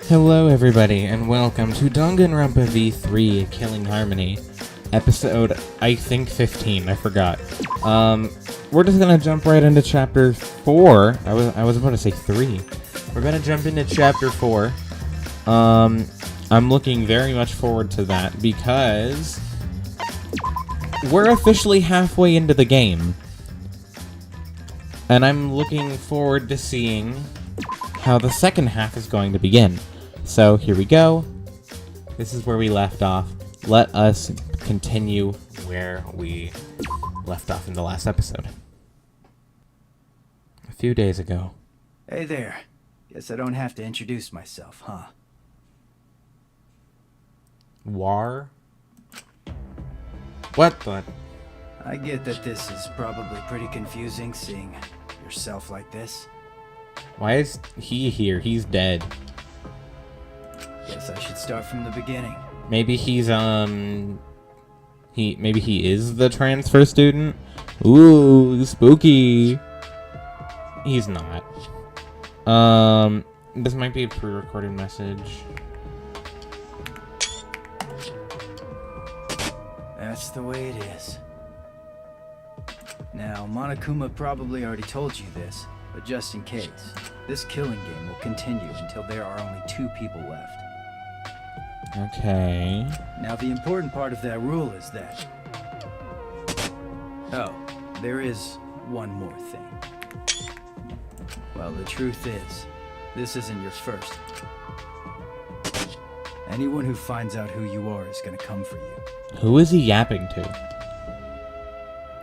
Hello everybody, and welcome to Danganronpa V3 Killing Harmony, episode, I think 15, I forgot. We're just gonna jump right into chapter 4, I was about to say 3. We're gonna jump into chapter 4. I'm looking very much forward to that, because we're officially halfway into the game. And I'm looking forward to seeing how the second half is going to begin. So, here we go. This is where we left off. Let us continue where we left off in the last episode. A few days ago. Hey there. Guess I don't have to introduce myself, huh? War? What the? I get that this is probably pretty confusing, seeing yourself like this. Why is he here? He's dead. Guess I should start from the beginning. Maybe he's, maybe he is the transfer student? Ooh, spooky. He's not. This might be a pre-recorded message. That's the way it is. Now, Monokuma probably already told you this, but just in case, this killing game will continue until there are only 2 people left. Okay. Now, the important part of that rule is that... Oh, there is one more thing. Well, the truth is, this isn't your first. Anyone who finds out who you are is gonna come for you. Who is he yapping to?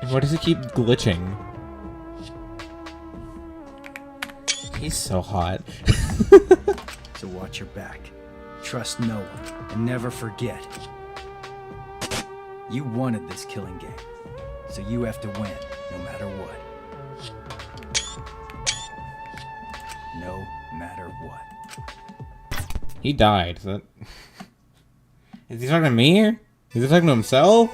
And why does he keep glitching? He's so hot. So watch your back. Trust no one, and never forget. You wanted this killing game, so you have to win, no matter what. No matter what. He died. Is that... Is he talking to me here? Is he talking to himself?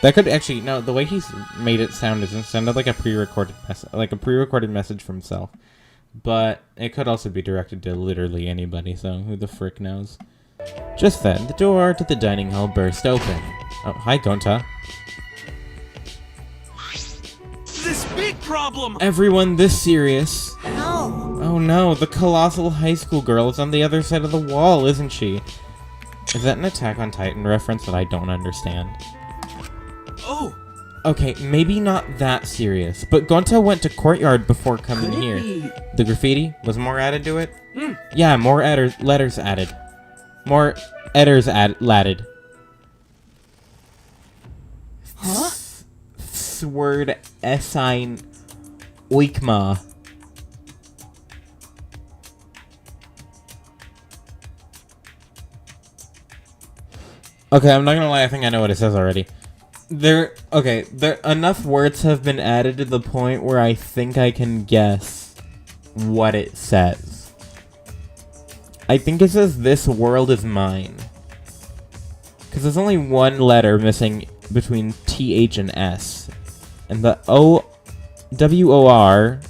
That could actually... No, the way he's made it sound is it sounded like a pre-recorded message from himself. But it could also be directed to literally anybody, so who the frick knows. Just then, the door to the dining hall burst open. Oh, hi, Gonta. This big problem! Everyone this serious? No! Oh no, the colossal high school girl is on the other side of the wall, isn't she? Is that an Attack on Titan reference that I don't understand? Oh! Okay, maybe not that serious, but Gonta went to courtyard before coming here. The graffiti? Was more added to it? Yeah, more letters added. More letters added. Huh? Sword assign oikma. Okay, I'm not gonna lie, I think I know what it says already. Enough words have been added to the point where I think I can guess what it says. I think it says, "This world is mine." Because there's only one letter missing between TH and S. And the W-O-R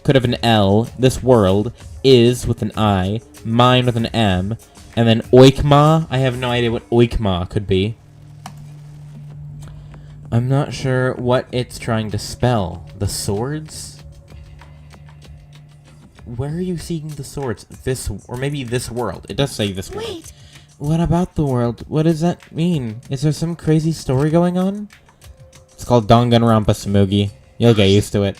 could have an L. This world is with an I. Mine with an M. And then oikma, I have no idea what oikma could be. I'm not sure what it's trying to spell. The swords? Where are you seeing the swords? This, or maybe this world. It does say this world. Wait. What about the world? What does that mean? Is there some crazy story going on? It's called Danganronpa, Smugi. You'll get used to it.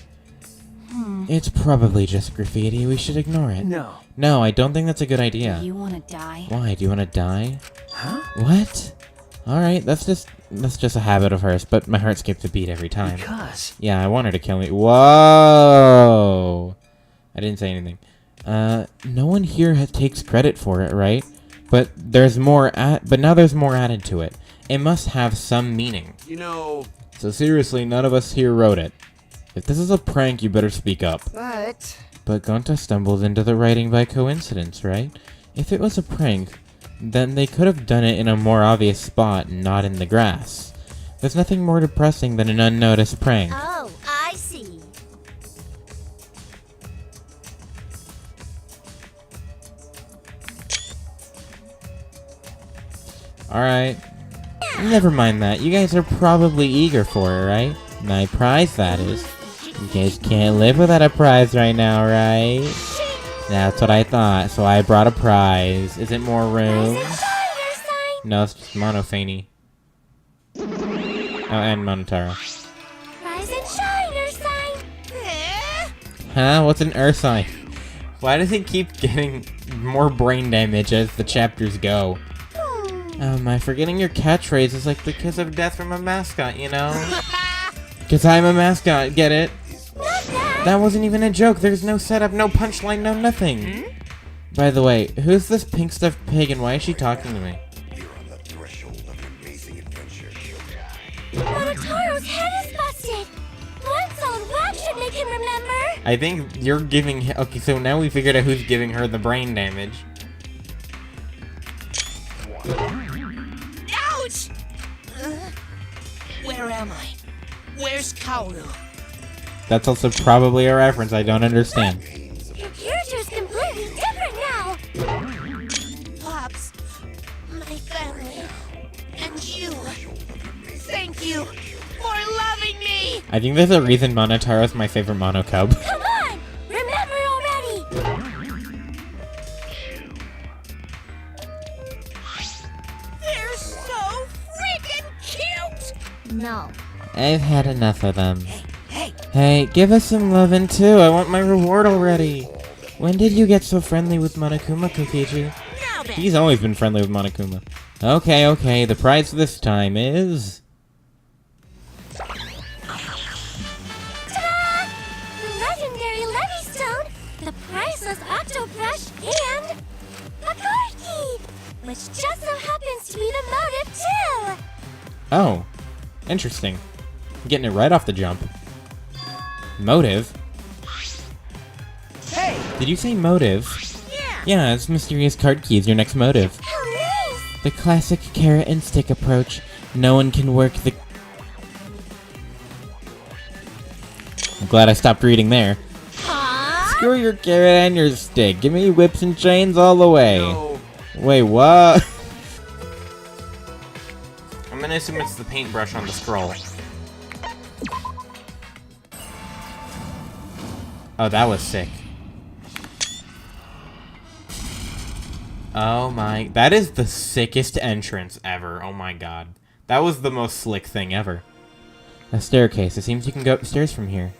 It's probably just graffiti. We should ignore it. No, I don't think that's a good idea. You wanna die? Why? Do you want to die? Huh? What? Alright, that's just a habit of hers, but my heart skips a beat every time. Because... Yeah, I want her to kill me. Whoa! I didn't say anything. No one here takes credit for it, right? But there's more but now there's more added to it. It must have some meaning. You know... So seriously, none of us here wrote it. If this is a prank, you better speak up. But Gonta stumbled into the writing by coincidence, right? If it was a prank, then they could have done it in a more obvious spot, not in the grass. There's nothing more depressing than an unnoticed prank. Oh, I see. Alright. Never mind that. You guys are probably eager for it, right? My prize, that is. You guys can't live without a prize right now, right? That's what I thought, so I brought a prize. Is it more room? No, it's just Monophany. Oh, and Monotaro. Rise and shine, Ursine. Huh? What's an Ursine? Why does he keep getting more brain damage as the chapters go? Am I forgetting your catchphrase is like the kiss of death from a mascot, you know? Because I'm a mascot, get it? That wasn't even a joke. There's no setup, no punchline, no nothing. By the way, who's this pink stuffed pig and why is she talking to me? Monotaro's head is busted. One solid whack should make him remember. I think you're giving... Okay, so now we figured out who's giving her the brain damage. Ouch! Where am I? Where's Kaoru? That's also probably a reference I don't understand. Your character's completely different now. Pops, my family, and you. Thank you for loving me! I think there's a reason Monotaro's my favorite Mono Cub. Come on! Remember already! They're so freaking cute! No. I've had enough of them. Hey, Hey, give us some lovin' too. I want my reward already. When did you get so friendly with Monokuma, Kokiji? now then! He's always been friendly with Monokuma. Okay, the prize this time is... Ta-da! The legendary Levystone, the priceless Octobrush, and a card key, which just so happens to be the motive too. Oh, interesting. Getting it right off the jump. Motive? Hey! Did you say motive? Yeah, it's mysterious card keys, your next motive. How nice! The classic carrot and stick approach. No one can work the... I'm glad I stopped reading there. Huh? Screw your carrot and your stick. Give me whips and chains all the way. No. Wait, what? I'm gonna assume it's the paintbrush on the scroll. Oh, that was sick. Oh my... That is the sickest entrance ever. Oh my god. That was the most slick thing ever. A staircase. It seems you can go upstairs from here.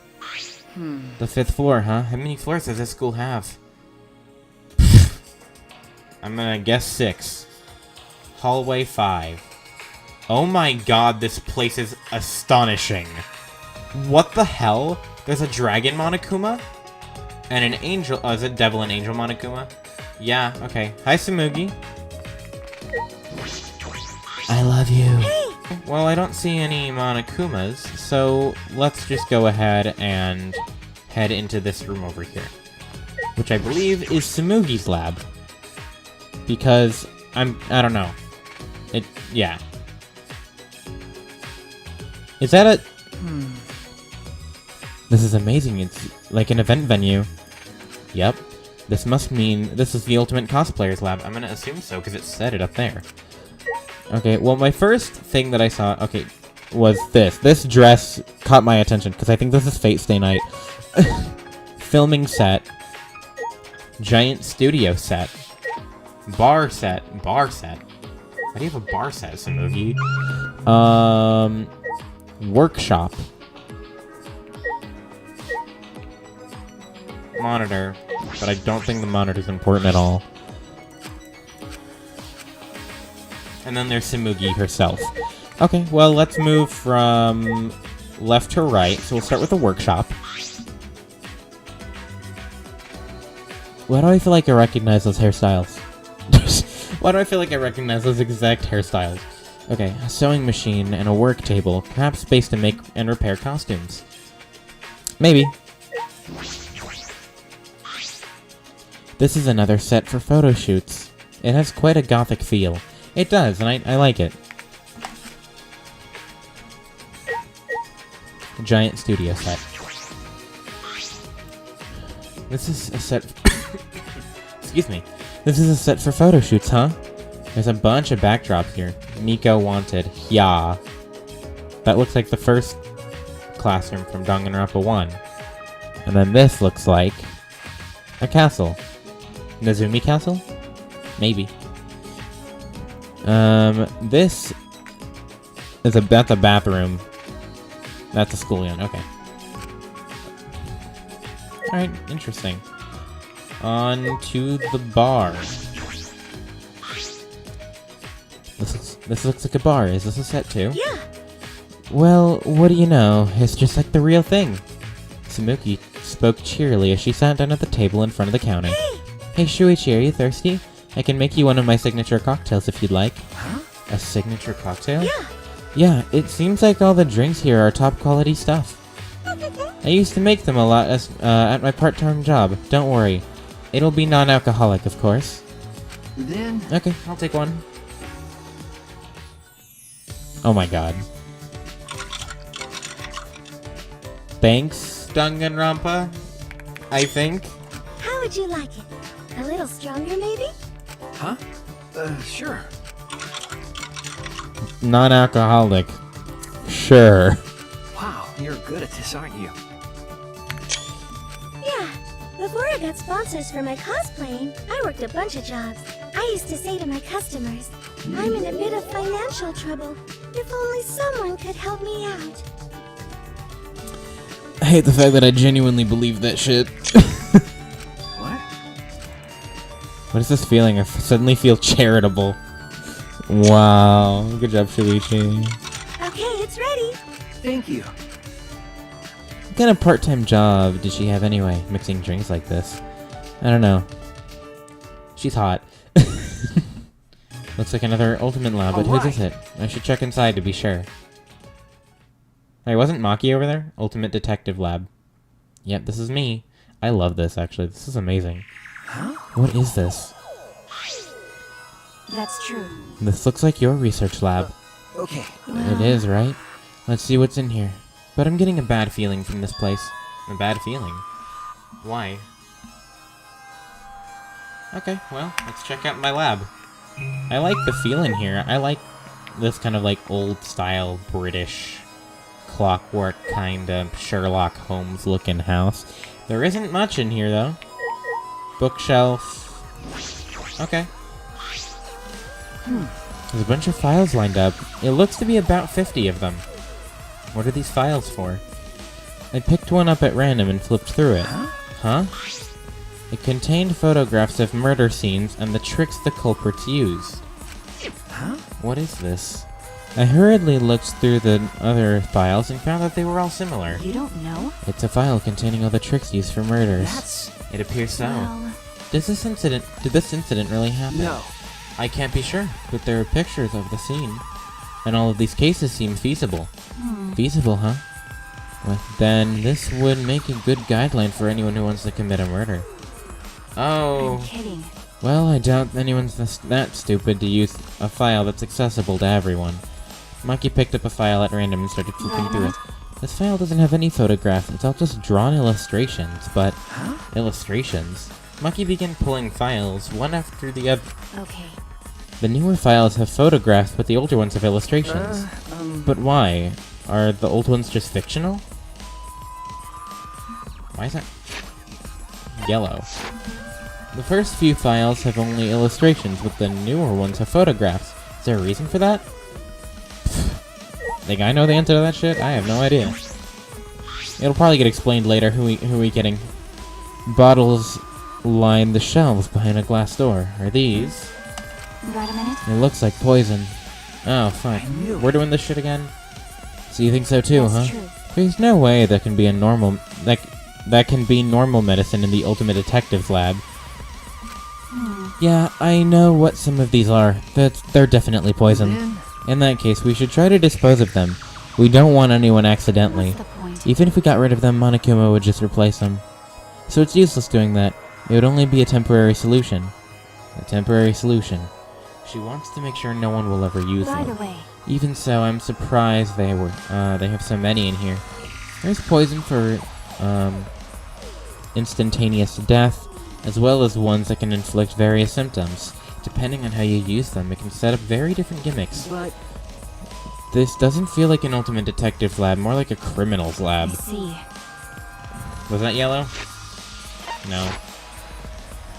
The 5th floor, huh? How many floors does this school have? I'm gonna guess 6. Hallway 5. Oh my god, this place is astonishing. What the hell? There's a dragon Monokuma? And an angel... Oh, is it devil and angel Monokuma? Yeah, okay. Hi, Samugi. I love you. Well, I don't see any Monokumas, so let's just go ahead and head into this room over here. Which I believe is Samugi's lab. Because I don't know. Yeah. Is that a... This is amazing. It's like an event venue. Yep. This must mean this is the Ultimate Cosplayer's Lab. I'm gonna assume so, because it said it up there. Okay, well, my first thing that I saw, okay, was this. This dress caught my attention, because I think this is Fate Stay Night. Filming set. Giant studio set. Bar set. Bar set? How do you have a bar set, Samugi? Workshop. Monitor. But I don't think the monitor's important at all. And then there's Samugi herself. Okay, well, let's move from left to right. So we'll start with the workshop. Why do I feel like I recognize those hairstyles? Why do I feel like I recognize those exact hairstyles? Okay, a sewing machine and a work table. Perhaps space to make and repair costumes. Maybe. This is another set for photo shoots. It has quite a gothic feel. It does, and I like it. Giant studio set. This is a set... Excuse me. This is a set for photo shoots, huh? There's a bunch of backdrops here. Miko wanted. Yeah. That looks like the first classroom from Danganronpa 1. And then this looks like a castle. Nezumi Castle? Maybe. This is that's a bathroom. That's a schoolyard. Okay. Alright, interesting. On to the bar. This looks like a bar. Is this a set too? Yeah. Well, what do you know? It's just like the real thing. Samuki spoke cheerily as she sat down at the table in front of the counter. Hey Shuichi, are you thirsty? I can make you one of my signature cocktails if you'd like. Huh? A signature cocktail? Yeah. Yeah, it seems like all the drinks here are top quality stuff. I used to make them a lot at my part-time job. Don't worry. It'll be non-alcoholic, of course. Then... Okay, I'll take one. Oh my god. Thanks, Danganronpa. I think. How would you like it? A little stronger, maybe? Huh? Sure. Non-alcoholic. Sure. Wow, you're good at this, aren't you? Yeah. Before I got sponsors for my cosplaying, I worked a bunch of jobs. I used to say to my customers, I'm in a bit of financial trouble. If only someone could help me out. I hate the fact that I genuinely believe that shit. What? What is this feeling? I suddenly feel charitable. Wow. Good job, Shuichi. Okay, it's ready. Thank you. What kind of part-time job did she have anyway, mixing drinks like this? I don't know. She's hot. Looks like another Ultimate Lab, but whose is it? I should check inside to be sure. Hey, wasn't Maki over there? Ultimate Detective Lab. Yep, this is me. I love this, actually. This is amazing. Huh? What is this? That's true. This looks like your research lab. Okay. It is, right? Let's see what's in here. But I'm getting a bad feeling from this place. A bad feeling? Why? Okay, well, let's check out my lab. I like the feel in here. I like this kind of like old-style British clockwork kind of Sherlock Holmes looking house. There isn't much in here though. Bookshelf. Okay. There's a bunch of files lined up. It looks to be about 50 of them. What are these files for? I picked one up at random and flipped through it. Huh? It contained photographs of murder scenes and the tricks the culprits used. Huh? What is this? I hurriedly looked through the other files and found that they were all similar. You don't know? It's a file containing all the tricks used for murders. It appears so. Well, Did this incident really happen? No. I can't be sure, but there are pictures of the scene. And all of these cases seem feasible. Feasible, huh? Well, then this would make a good guideline for anyone who wants to commit a murder. I'm Oh. kidding. Well, I doubt anyone's that stupid to use a file that's accessible to everyone. Maki picked up a file at random and started flipping through it. This file doesn't have any photographs, it's all just drawn illustrations, but... Illustrations? Maki began pulling files, one after the other. Okay. The newer files have photographs, but the older ones have illustrations. But why? Are the old ones just fictional? Why is that yellow? The first few files have only illustrations, but the newer ones have photographs. Is there a reason for that? Think I know the answer to that shit? I have no idea. It'll probably get explained later. Who we kidding? Bottles line the shelves behind a glass door. Are these? Got a minute? It looks like poison. Oh, fuck. We're doing this shit again? So you think so too, That's huh? true. There's no way that can be a normal... That can be normal medicine in the Ultimate Detective's lab. Yeah, I know what some of these are. They're definitely poison. Then... In that case, we should try to dispose of them. We don't want anyone accidentally. What's the point? Even if we got rid of them, Monokuma would just replace them. So it's useless doing that. It would only be a temporary solution. A temporary solution. She wants to make sure no one will ever use By them. the way, Even so, I'm surprised they have so many in here. There's poison for, instantaneous death, as well as ones that can inflict various symptoms. Depending on how you use them, it can set up very different gimmicks. But This doesn't feel like an ultimate detective lab, more like a criminal's lab. I see. Was that yellow? No.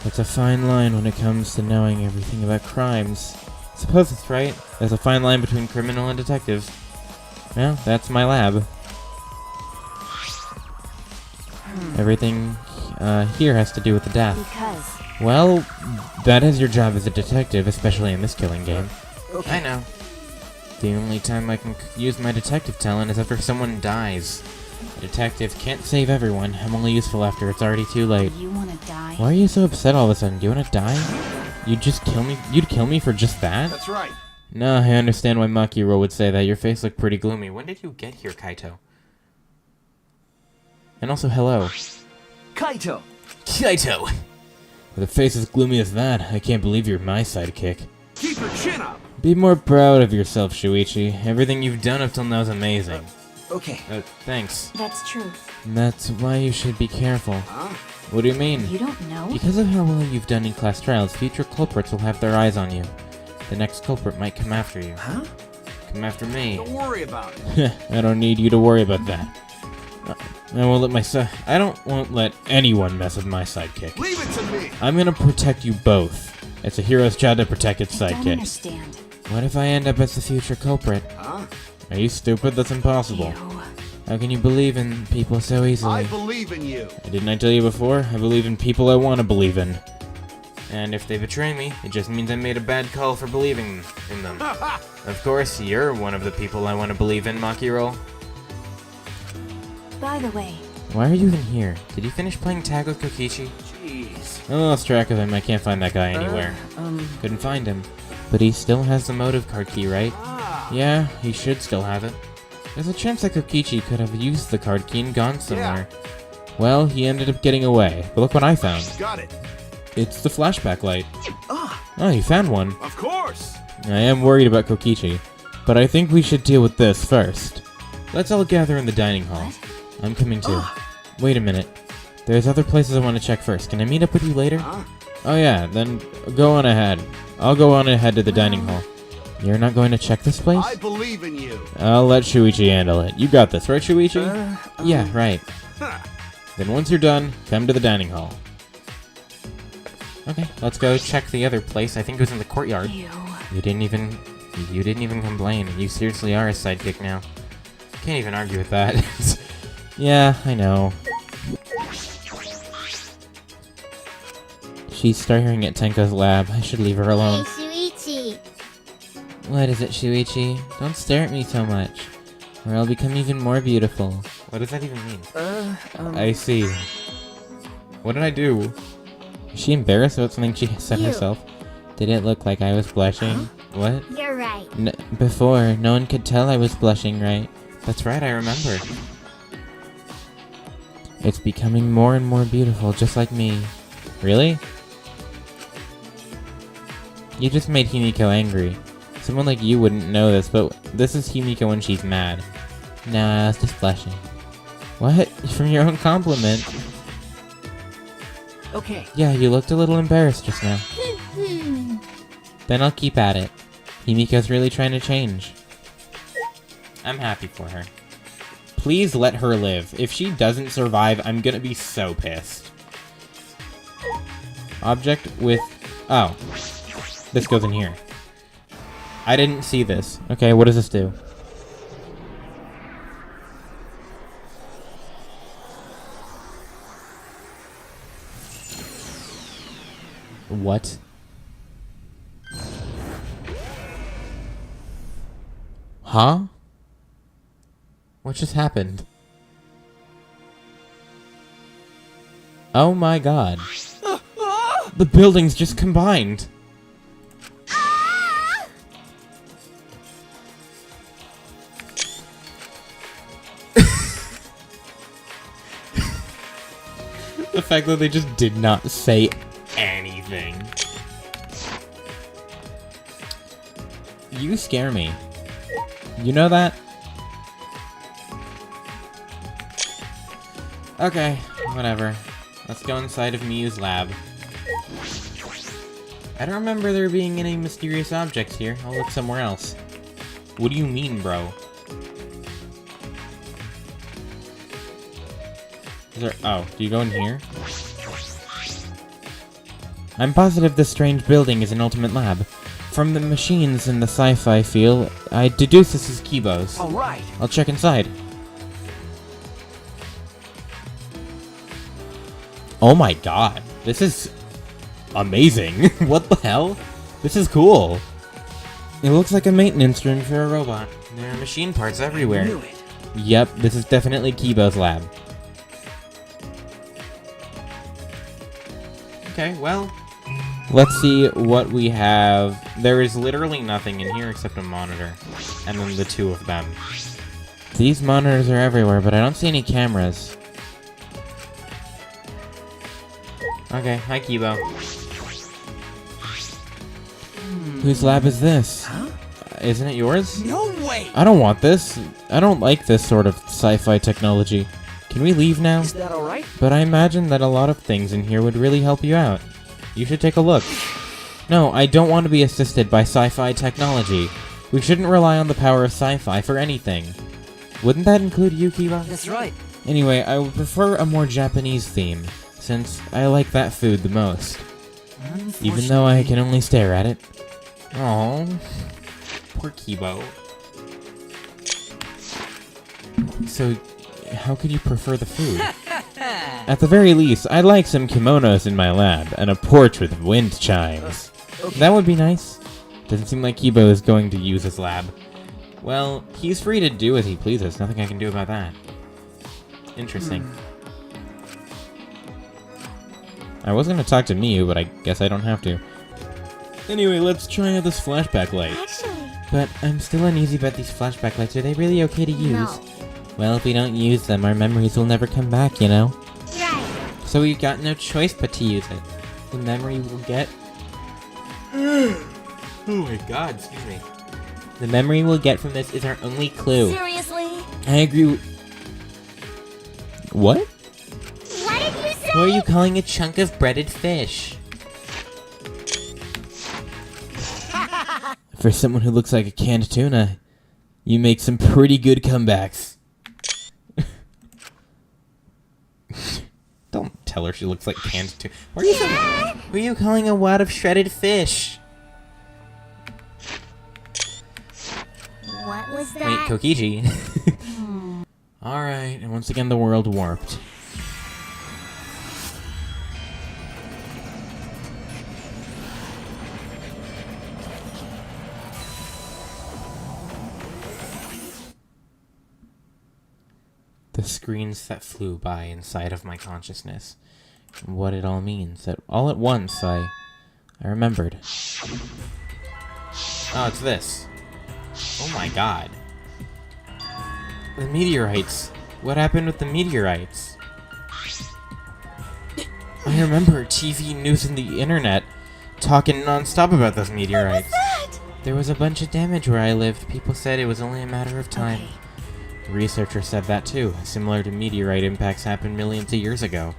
It's a fine line when it comes to knowing everything about crimes. Suppose it's right. There's a fine line between criminal and detective. Well, that's my lab. Everything here has to do with the death. Because Well, that is your job as a detective, especially in this killing game. Okay. I know. The only time I can use my detective talent is after someone dies. A detective can't save everyone. I'm only useful after it's already too late. you want to die. Why are you so upset all of a sudden? Do you want to die? You'd just kill me? You'd kill me for just that? That's right. No, I understand why Maki would say that. Your face looked pretty gloomy. When did you get here, Kaito? And also, hello. Kaito! Kaito! With a face as gloomy as that, I can't believe you're my sidekick. Keep your chin up! Be more proud of yourself, Shuichi. Everything you've done up till now is amazing. Okay. Thanks. That's true. That's why you should be careful. Huh? What do you mean? You don't know? Because of how well you've done in class trials, future culprits will have their eyes on you. The next culprit might come after you. Huh? Come after me. Don't worry about it. I don't need you to worry about that. I won't let anyone mess with my sidekick. Leave it to me! I'm gonna protect you both. It's a hero's job to protect its I don't sidekick. understand. What if I end up as the future culprit? Huh? Are you stupid? That's impossible. You. How can you believe in people so easily? I believe in you. Didn't I tell you before? I believe in people I want to believe in. And if they betray me, it just means I made a bad call for believing in them. Of course, you're one of the people I want to believe in, Maki. By the way, Why are you even here? Did you finish playing tag with Kokichi? Jeez. I lost track of him. I can't find that guy anywhere. Couldn't find him. But he still has the motive card key, right? Ah. Yeah, he should still have it. There's a chance that Kokichi could have used the card key and gone somewhere. Well, he ended up getting away. But look what I found. Got it. It's the flashback light. Ah, Oh, you found one. of course. I am worried about Kokichi, but I think we should deal with this first. Let's all gather in the dining hall. What? I'm coming too. Wait a minute. There's other places I want to check first. Can I meet up with you later? Huh? Oh yeah, then go on ahead. I'll go on ahead to the dining hall. You're not going to check this place? I believe in you. I'll let Shuichi handle it. You got this, right, Shuichi? Yeah, right. Huh. Then once you're done, come to the dining hall. Okay, let's go check the other place. I think it was in the courtyard. you. You didn't even complain. You seriously are a sidekick now. Can't even argue with that. Yeah, I know. She's staring at Tenko's lab. I should leave her alone. Shuichi. What is it, Shuichi? Don't stare at me so much, or I'll become even more beautiful. What does that even mean? I see. What did I do? Is she embarrassed about something she said You. herself? Did it look like I was blushing? What? You're right. Before, no one could tell I was blushing, right? That's right, I remember. It's becoming more and more beautiful, just like me. Really? You just made Himiko angry. Someone like you wouldn't know this, but this is Himiko when she's mad. Nah, I was just blushing. What? From your own compliment? Okay. Yeah, you looked a little embarrassed just now. Then I'll keep at it. Himiko's really trying to change. I'm happy for her. Please let her live. If she doesn't survive, I'm gonna be so pissed. Object with... Oh. This goes in here. I didn't see this. Okay, what does this do? What? Huh? What just happened? Oh my god. The buildings just combined. The fact that they just did not say anything. You scare me. You know that? Okay, whatever. Let's go inside of Miyu's lab. I don't remember there being any mysterious objects here. I'll look somewhere else. What do you mean, bro? Is there... Oh, do you go in here? I'm positive this strange building is an ultimate lab. From the machines in the sci-fi feel, I deduce this is Kibo's. Alright! I'll check inside. Oh my god, this is amazing. What the hell? This is cool. It looks like a maintenance room for a robot. There are machine parts everywhere. I knew it. Yep, this is definitely Kibo's lab. Okay, well, let's see what we have. There is literally nothing in here except a monitor, and then the two of them. These monitors are everywhere, but I don't see any cameras. Okay, hi Kibo. Whose lab is this? Huh? Isn't it yours? No way! I don't want this. I don't like this sort of sci-fi technology. Can we leave now? Is that alright? But I imagine that a lot of things in here would really help you out. You should take a look. No, I don't want to be assisted by sci-fi technology. We shouldn't rely on the power of sci-fi for anything. Wouldn't that include you, Kiba? That's right. Anyway, I would prefer a more Japanese theme, since I like that food the most. Even though I can only stare at it. Aww. Poor Kibo. So, how could you prefer the food? At the very least, I'd like some kimonos in my lab, and a porch with wind chimes. Okay. That would be nice. Doesn't seem like Kibo is going to use his lab. Well, he's free to do as he pleases. Nothing I can do about that. Interesting. I was gonna talk to Miyu, but I guess I don't have to. Anyway, let's try out this flashback light. Actually, But I'm still uneasy about these flashback lights. Are they really okay to use? no. Well, if we don't use them, our memories will never come back, you know? Right. So we've got no choice but to use it. The memory we'll get... Oh my god, excuse me. The memory we'll get from this is our only clue. Seriously? I agree with... What? What did you say? Who are you calling a chunk of breaded fish? For someone who looks like a canned tuna, you make some pretty good comebacks. Don't tell her she looks like canned tuna. Who are you calling a wad of shredded fish? What was Wait, that? Kokiji. Alright, and once again the world warped. The screens that flew by inside of my consciousness. And what it all means. That all at once I remembered. Oh, it's this. Oh my god. The meteorites. What happened with the meteorites? I remember TV news and the internet talking non-stop about those meteorites. That? There was a bunch of damage where I lived. People said it was only a matter of time. Researchers said that too. Similar to meteorite impacts happened millions of years ago.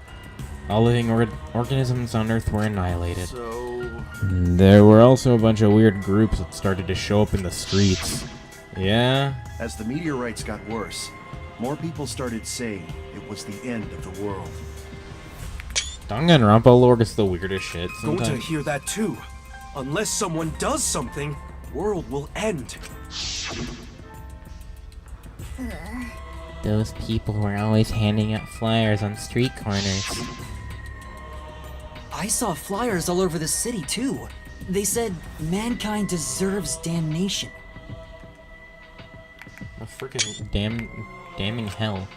All living organisms on Earth were annihilated. So... There were also a bunch of weird groups that started to show up in the streets. Yeah? As the meteorites got worse, more people started saying it was the end of the world. Danganronpa lore is the weirdest shit Going to sometimes. hear that too. Unless someone does something, world will end. Those people were always handing out flyers on street corners. I saw flyers all over the city too. They said mankind deserves damnation. A freaking damning hell.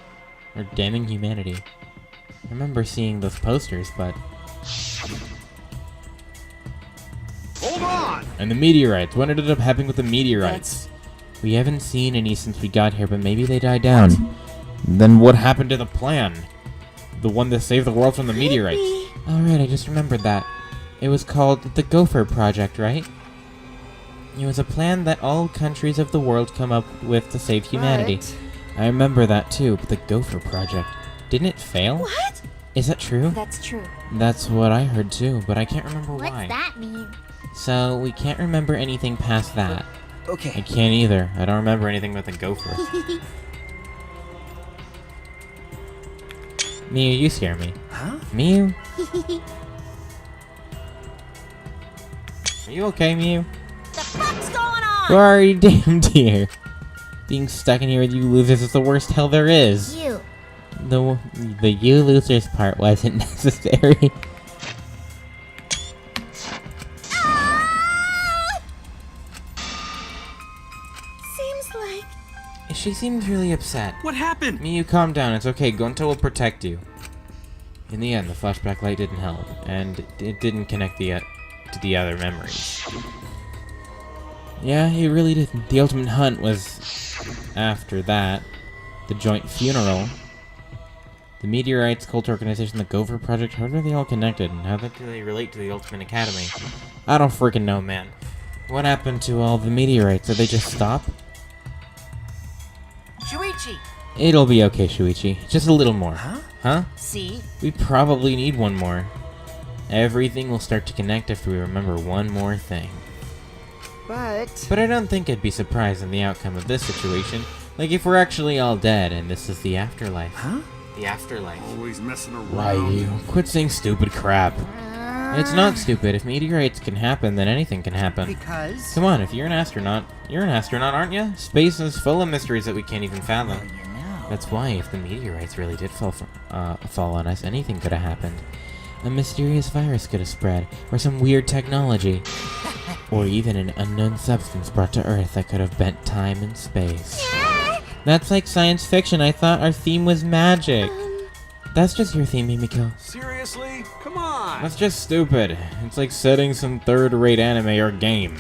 Or damning humanity. I remember seeing those posters, but... Hold on! And the meteorites. What ended up happening with the meteorites? We haven't seen any since we got here, but maybe they died down. Then what happened to the plan? The one that saved the world from the meteorites. Alright, I just remembered that. It was called the Gopher Project, right? It was a plan that all countries of the world come up with to save humanity. Right. I remember that too, but the Gopher Project. Didn't it fail? What? Is that true? That's true. That's what I heard too, but I can't remember What's why. that mean? So, we can't remember anything past that. I Okay. can't either. I don't remember anything about the gopher. Miu, you scare me. Huh? Miu? Are you okay, Miu? The fuck's going on? Where are you, damn dear? Being stuck in here with you losers is the worst hell there is. You. The you losers part wasn't necessary. Seems like She seems really upset. What happened? Miu, calm down. It's okay. Gonta will protect you. In the end, the flashback light didn't help, and it didn't connect to the other memories. Yeah, it really didn't. The ultimate hunt was after that. The joint funeral. The meteorites, cult organization, the Gopher Project. How are they all connected? And how do they relate to the Ultimate Academy? I don't freaking know, man. What happened to all the meteorites? Did they just stop? Shuichi, It'll be okay, Shuichi. Just a little more. Huh? Huh? see? We probably need one more. Everything will start to connect if we remember one more thing. But But I don't think I'd be surprised in the outcome of this situation. Like if we're actually all dead and this is the afterlife. Huh? The afterlife. Always messing around. Ryu, quit saying stupid crap. It's not stupid. If meteorites can happen, then anything can happen. because Come on, if you're an astronaut, aren't you? Space is full of mysteries that we can't even fathom. you know. That's why if the meteorites really did fall on us, anything could have happened. A mysterious virus could have spread, or some weird technology. Or even an unknown substance brought to Earth that could have bent time and space. That's like science fiction. I thought our theme was magic. That's just your theme, Mimiko. Seriously? Come on! That's just stupid. It's like setting some third-rate anime or game.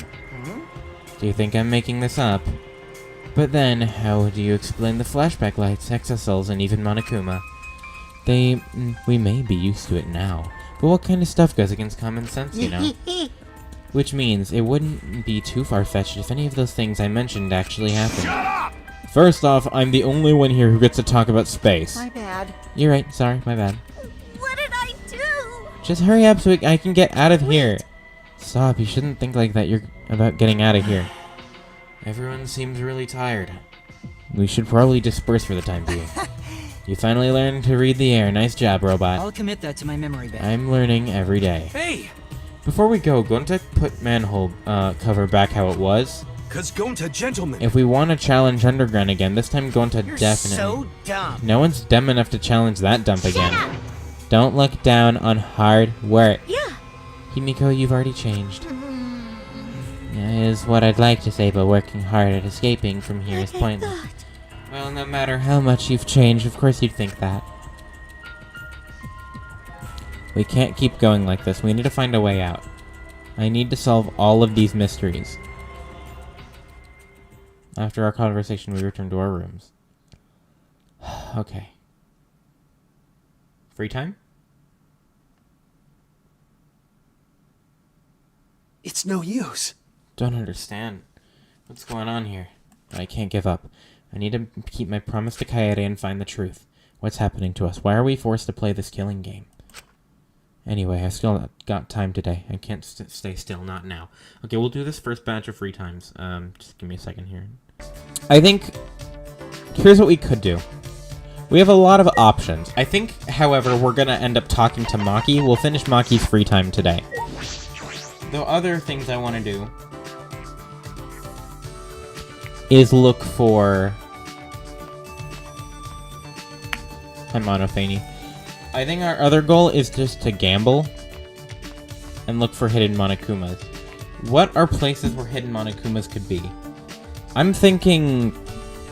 Do you think I'm making this up? But then, how do you explain the flashback lights, exosols, and even Monokuma? We may be used to it now, but what kind of stuff goes against common sense, you know? Which means it wouldn't be too far-fetched if any of those things I mentioned actually happened. First off, I'm the only one here who gets to talk about space. My bad. You're right, sorry, my bad. what did I do? Just hurry up so I can get out of here. Stop, you shouldn't think like that. You're about getting out of here. Everyone seems really tired. We should probably disperse for the time being. You finally learned to read the air. Nice job, robot. I'll commit that to my memory bank. I'm learning every day. Hey! Before we go, Gonta put manhole cover back how it was. Cause Gonta, gentlemen! If we want to challenge Underground again, this time Gonta You're definitely... so dumb. No one's dumb enough to challenge that dump again. Don't look down on hard work. Yeah. Himiko, you've already changed. Is what I'd like to say, but working hard at escaping from here is Like I pointless. thought. Well, no matter how much you've changed, of course you'd think that. We can't keep going like this. We need to find a way out. I need to solve all of these mysteries. After our conversation, we return to our rooms. Okay. Free time? It's no use. Don't understand. What's going on here? I can't give up. I need to keep my promise to Kaede and find the truth. What's happening to us? Why are we forced to play this killing game? Anyway, I still got time today. I can't stay still, not now. Okay, we'll do this first batch of free times. Just give me a second here. I think... Here's what we could do. We have a lot of options. I think, however, we're gonna end up talking to Maki. We'll finish Maki's free time today. The other things I want to do is look for... I'm monophony. I think our other goal is just to gamble and look for hidden Monokumas. What are places where hidden Monokumas could be? I'm thinking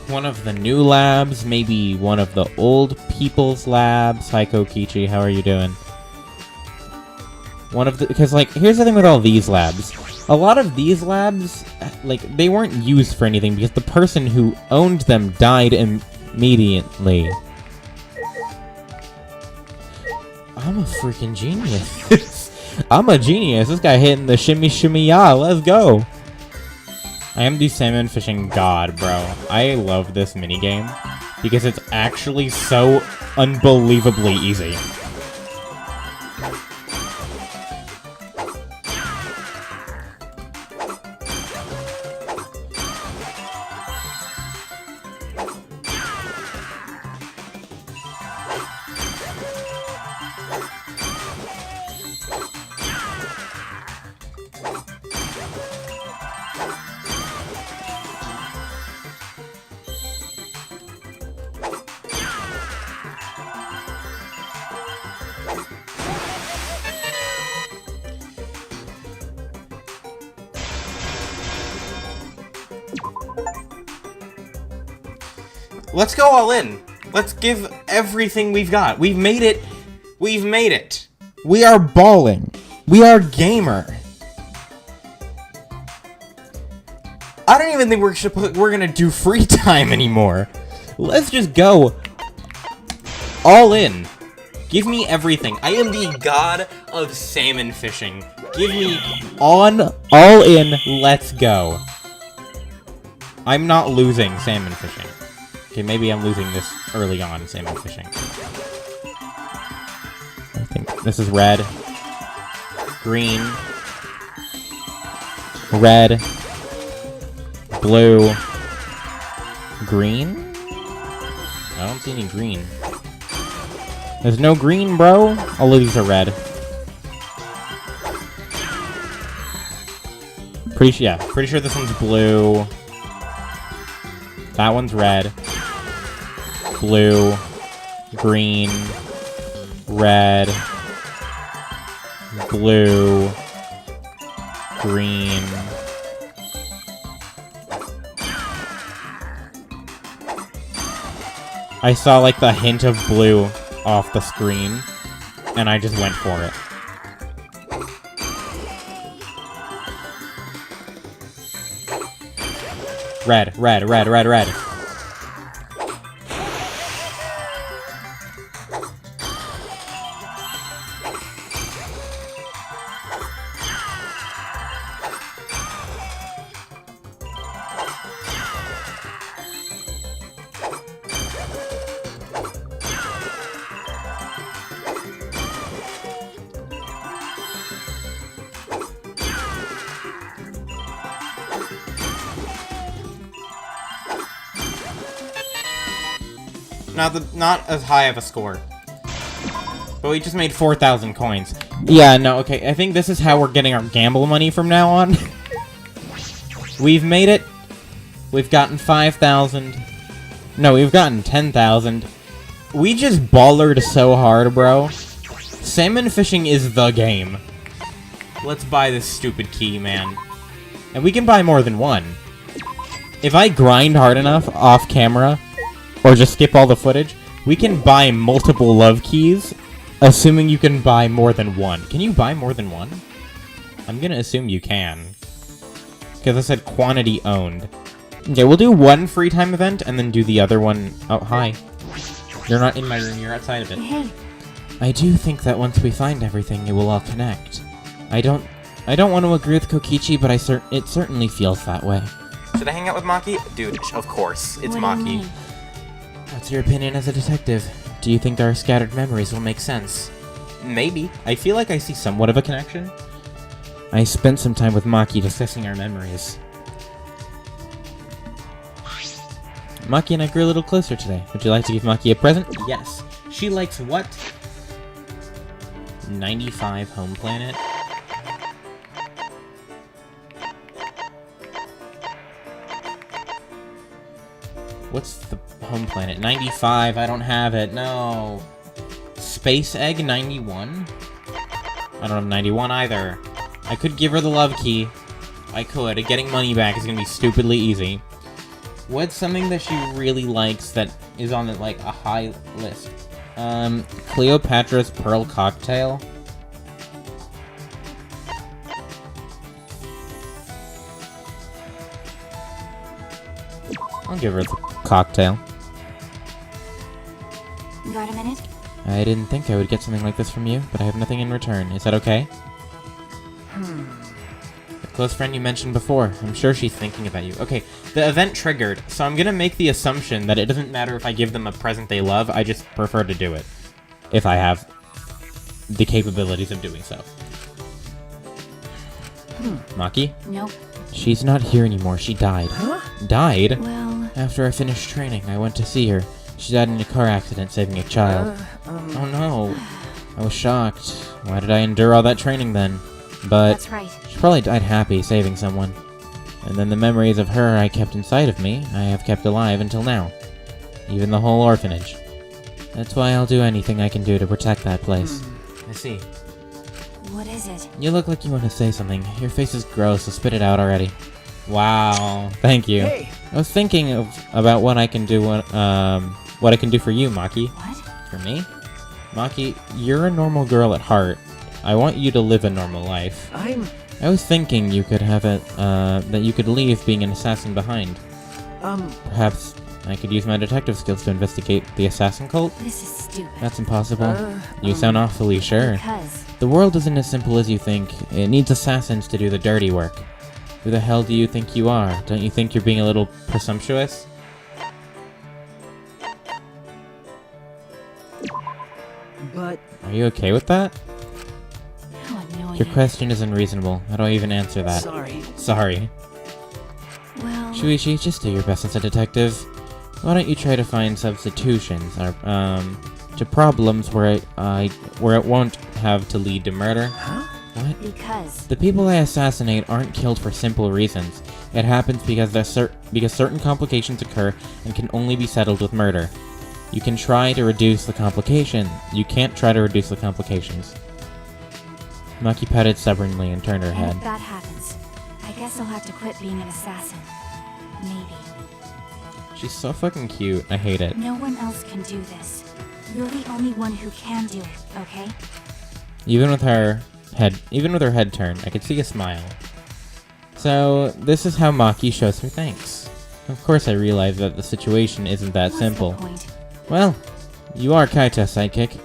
one of the new labs, maybe one of the old people's labs. Hi, Kokichi, how are you doing? One of the... Because, like, here's the thing with all these labs. A lot of these labs, like, they weren't used for anything because the person who owned them died immediately. I'm a freaking genius. I'm a genius. This guy hitting the shimmy shimmy ya. Let's go. I am the salmon fishing god, bro. I love this minigame because it's actually so unbelievably easy. Let's go all in. Let's give everything we've got. We've made it. We've made it. We are balling. We are gamer. I don't even think we're gonna do free time anymore. Let's just go all in. Give me everything. I am the god of salmon fishing. Give me all in, let's go. I'm not losing salmon fishing. Okay, maybe I'm losing this early on, salmon fishing. I think this is red. Green. Red. Blue. Green? I don't see any green. There's no green, bro. All of these are red. Pretty sure this one's blue. That one's red. Blue. Green. Red. Blue. Green. I saw like the hint of blue off the screen, and I just went for it. Red, red, red, red, red. Not as high of a score. But we just made 4,000 coins. Yeah, no, okay, I think this is how we're getting our gamble money from now on. We've made it. We've gotten 5,000. No, we've gotten 10,000. We just ballered so hard, bro. Salmon fishing is the game. Let's buy this stupid key, man. And we can buy more than one. If I grind hard enough off camera, or just skip all the footage, we can buy multiple love keys, assuming you can buy more than one. Can you buy more than one? I'm gonna assume you can. Because I said quantity owned. Okay, we'll do one free time event, and then do the other one... Oh, hi. You're not in my room, you're outside of it. Hey. I do think that once we find everything, it will all connect. I don't want to agree with Kokichi, but it certainly feels that way. Should I hang out with Maki? Dude, of course. It's Maki. What's your opinion as a detective? Do you think our scattered memories will make sense? Maybe. I feel like I see somewhat of a connection. I spent some time with Maki discussing our memories. Maki and I grew a little closer today. Would you like to give Maki a present? Yes. She likes what? 95 Home Planet? What's the Home Planet? 95, I don't have it, no. Space Egg 91? I don't have 91 either. I could give her the love key. I could. Getting money back is gonna be stupidly easy. What's something that she really likes that is on, like, a high list? Cleopatra's Pearl Cocktail? I'll give her the cocktail. Got a minute? I didn't think I would get something like this from you, but I have nothing in return. Is that okay? The close friend you mentioned before. I'm sure she's thinking about you. Okay, the event triggered, so I'm gonna make the assumption that it doesn't matter if I give them a present they love, I just prefer to do it. If I have the capabilities of doing so. Maki? Nope. She's not here anymore. She died. Died? Well... After I finished training, I went to see her. She died in a car accident saving a child. Oh no. I was shocked. Why did I endure all that training then? But That's right. she probably died happy, saving someone. And then the memories of her I kept inside of me, I have kept alive until now. Even the whole orphanage. That's why I'll do anything I can do to protect that place. I see. What is it? You look like you want to say something. Your face is gross, so spit it out already. Wow, thank you. Hey! I was thinking about what I can do for you, Maki. What? For me? Maki, you're a normal girl at heart. I want you to live a normal life. I was thinking you could have that you could leave being an assassin behind. Perhaps I could use my detective skills to investigate the assassin cult? This is stupid. That's impossible. You sound awfully sure. Because The world isn't as simple as you think. It needs assassins to do the dirty work. Who the hell do you think you are? Don't you think you're being a little presumptuous? But Are you okay with that? how annoying. Your question is unreasonable. How do I even answer that? Sorry. Well, Shuichi, just do your best as a detective. Why don't you try to find substitutions to problems where it won't have to lead to murder? Huh? What? because The people I assassinate aren't killed for simple reasons. It happens because certain complications occur and can only be settled with murder. You can try to reduce the complication. You can't try to reduce the complications. Maki pouted stubbornly and turned her and head. if that happens, I guess I'll have to quit being an assassin. Maybe. She's so fucking cute. I hate it. No one else can do this. You're the only one who can do it, okay? Even with her head turned, I could see a smile. So, this is how Maki shows her thanks. Of course I realize that the situation isn't that What's simple. the point? Well, you are Kaito's sidekick.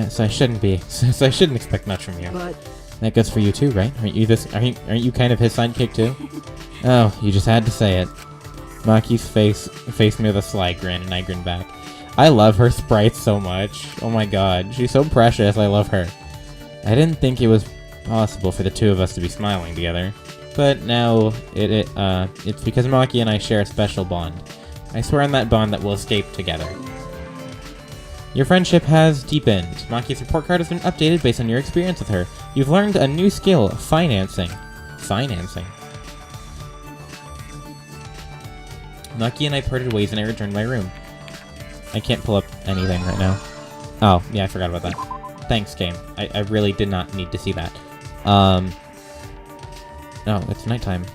So I shouldn't expect much from you. But That goes for you too, right? Aren't you kind of his sidekick too? Oh, you just had to say it. Maki's face faced me with a sly grin, and I grinned back. I love her sprite so much. Oh my god, she's so precious. I love her. I didn't think it was possible for the two of us to be smiling together, but now it's because Maki and I share a special bond. I swear on that bond that we'll escape together. Your friendship has deepened. Maki's report card has been updated based on your experience with her. You've learned a new skill, financing. Financing. Maki and I parted ways and I returned to my room. I can't pull up anything right now. Oh, yeah, I forgot about that. Thanks, game. I really did not need to see that. No, it's nighttime.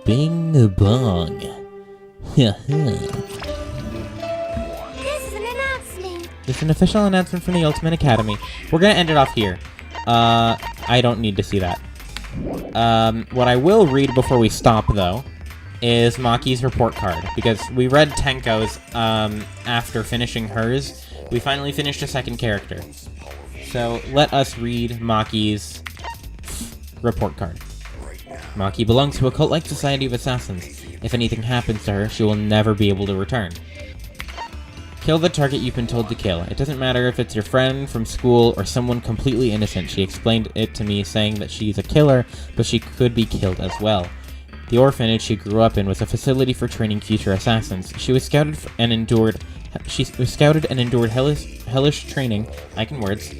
Bing bong. This is an announcement. It's an official announcement from the Ultimate Academy. We're gonna end it off here. I don't need to see that. What I will read before we stop, though, is Maki's report card, because we read Tenko's, after finishing hers. We finally finished a second character. So, let us read Maki's report card. Maki belongs to a cult-like society of assassins. If anything happens to her, she will never be able to return. Kill the target you've been told to kill. It doesn't matter if it's your friend from school or someone completely innocent. She explained it to me, saying that she's a killer, but she could be killed as well. The orphanage she grew up in was a facility for training future assassins. She was scouted and endured hellish training. I can words.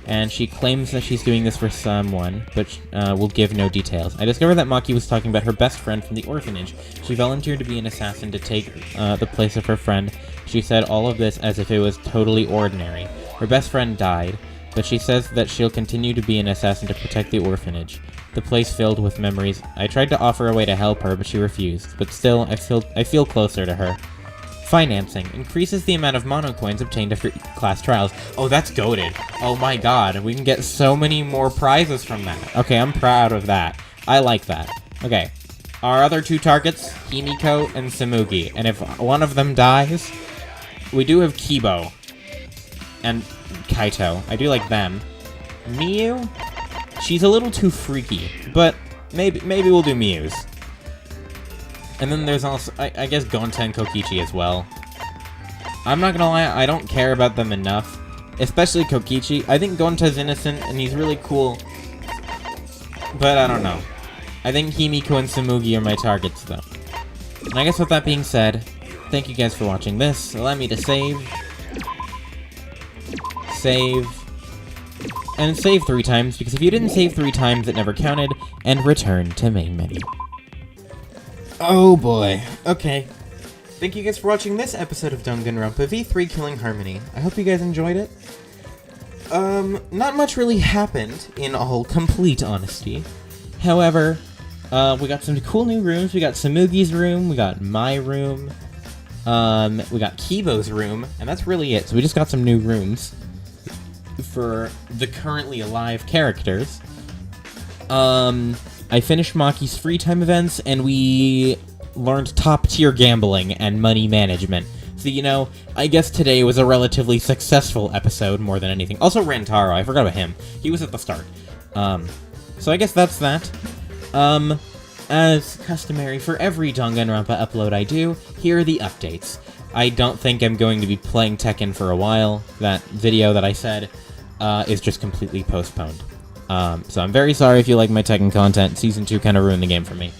And she claims that she's doing this for someone, but will give no details. I discovered that Maki was talking about her best friend from the orphanage. She volunteered to be an assassin to take the place of her friend. She said all of this as if it was totally ordinary. Her best friend died, but she says that she'll continue to be an assassin to protect the orphanage. The place filled with memories. I tried to offer a way to help her, but she refused. But still, I feel closer to her. Financing. Increases the amount of mono coins obtained after class trials. Oh, that's goated. Oh my god, we can get so many more prizes from that. Okay, I'm proud of that. I like that. Okay. Our other two targets, Himiko and Samugi. And if one of them dies, we do have Kibo and Kaito. I do like them. Miyu? She's a little too freaky, but maybe we'll do Miyu's. And then there's also, I guess, Gonta and Kokichi as well. I'm not gonna lie, I don't care about them enough. Especially Kokichi. I think Gonta's innocent, and he's really cool. But I don't know. I think Himiko and Samugi are my targets, though. And I guess with that being said, thank you guys for watching this. Allow me to save. Save. And save 3 times, because if you didn't save 3 times, it never counted. And return to main menu. Oh boy. Okay. Thank you guys for watching this episode of Danganronpa V3 Killing Harmony. I hope you guys enjoyed it. not much really happened, in all complete honesty. However, we got some cool new rooms. We got Samugi's room, we got my room, we got Kibo's room, and that's really it. So we just got some new rooms for the currently alive characters. I finished Maki's free time events, and we learned top-tier gambling and money management. So, you know, I guess today was a relatively successful episode more than anything. Also, Rantaro, I forgot about him. He was at the start. So I guess that's that. As customary for every Danganronpa upload I do, here are the updates. I don't think I'm going to be playing Tekken for a while. That video that I said is just completely postponed. So I'm very sorry if you like my Tekken content. Season 2 kind of ruined the game for me.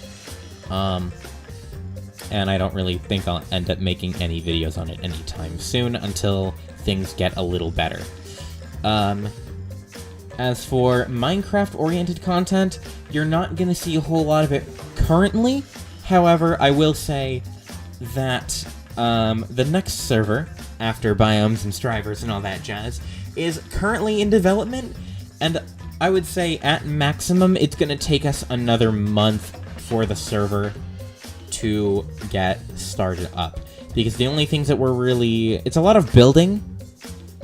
And I don't really think I'll end up making any videos on it anytime soon until things get a little better. As for Minecraft-oriented content, you're not going to see a whole lot of it currently. However, I will say that the next server, after Biomes and Strivers and all that jazz, is currently in development, and I would say at maximum it's going to take us another month for the server to get started up. Because the only things that we're really... It's a lot of building.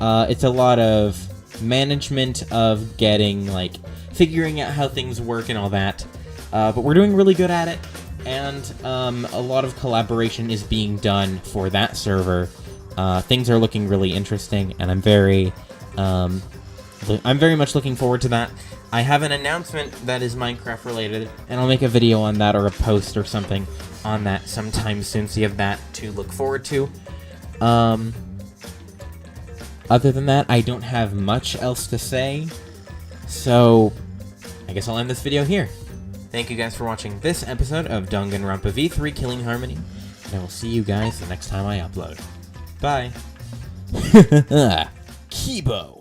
It's a lot of management of getting, like, figuring out how things work and all that. But we're doing really good at it. And a lot of collaboration is being done for that server. Things are looking really interesting, and I'm very much looking forward to that. I have an announcement that is Minecraft related, and I'll make a video on that or a post or something on that sometime soon, so you have that to look forward to. Other than that, I don't have much else to say, so I guess I'll end this video here. Thank you guys for watching this episode of Danganronpa V3 Killing Harmony, and I will see you guys the next time I upload. Bye! Kibo!